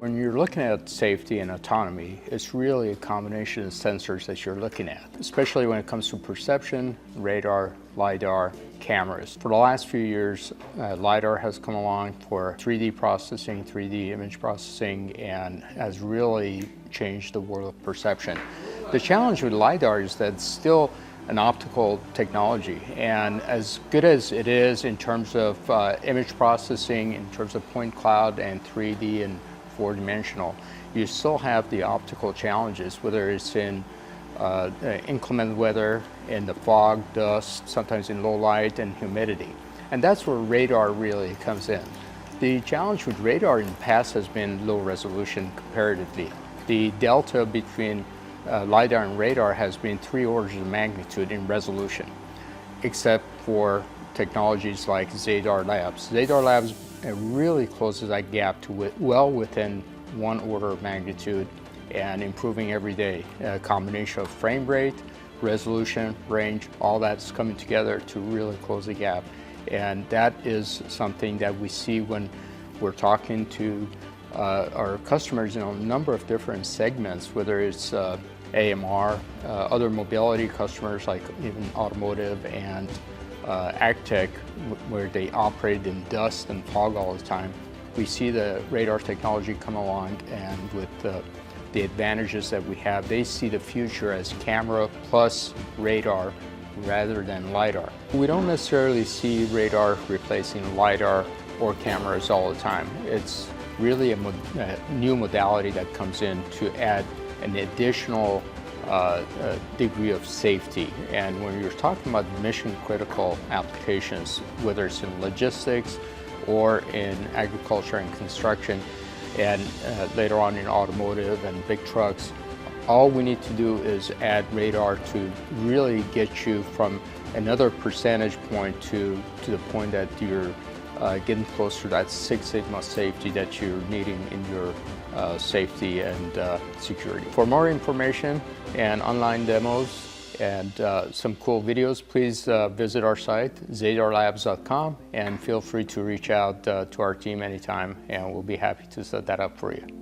When you're looking at safety and autonomy, it's really a combination of sensors that you're looking at, especially when it comes to perception, radar, LiDAR, cameras. For the last few years, LiDAR has come along for 3D processing, 3D image processing, and has really changed the world of perception. The challenge with LiDAR is that it's still an optical technology, and as good as it is in terms of image processing, in terms of point cloud and 3D and four-dimensional, you still have the optical challenges, whether it's in inclement weather, in the fog, dust, sometimes in low light and humidity. And that's where radar really comes in. The challenge with radar in the past has been low resolution comparatively. The delta between LiDAR and radar has been 3 orders of magnitude in resolution, except for technologies like Zadar Labs. Zadar Labs really closes that gap to well within 1 order of magnitude and improving every day. A combination of frame rate, resolution, range, all that's coming together to really close the gap. And that is something that we see when we're talking to our customers in a number of different segments, whether it's AMR, other mobility customers like even automotive and agtech, where they operate in dust and fog all the time. We see the radar technology come along, and with the advantages that we have, they see the future as camera plus radar rather than LiDAR. We don't necessarily see radar replacing LiDAR or cameras all the time. It's really a new modality that comes in to add an additional degree of safety. And when you're talking about mission critical applications, whether it's in logistics or in agriculture and construction, and later on in automotive and big trucks, all we need to do is add radar to really get you from another percentage point to the point that you're getting closer to that Six Sigma safety that you're needing in your safety and security. For more information and online demos and some cool videos, please visit our site, zadarlabs.com, and feel free to reach out to our team anytime, and we'll be happy to set that up for you.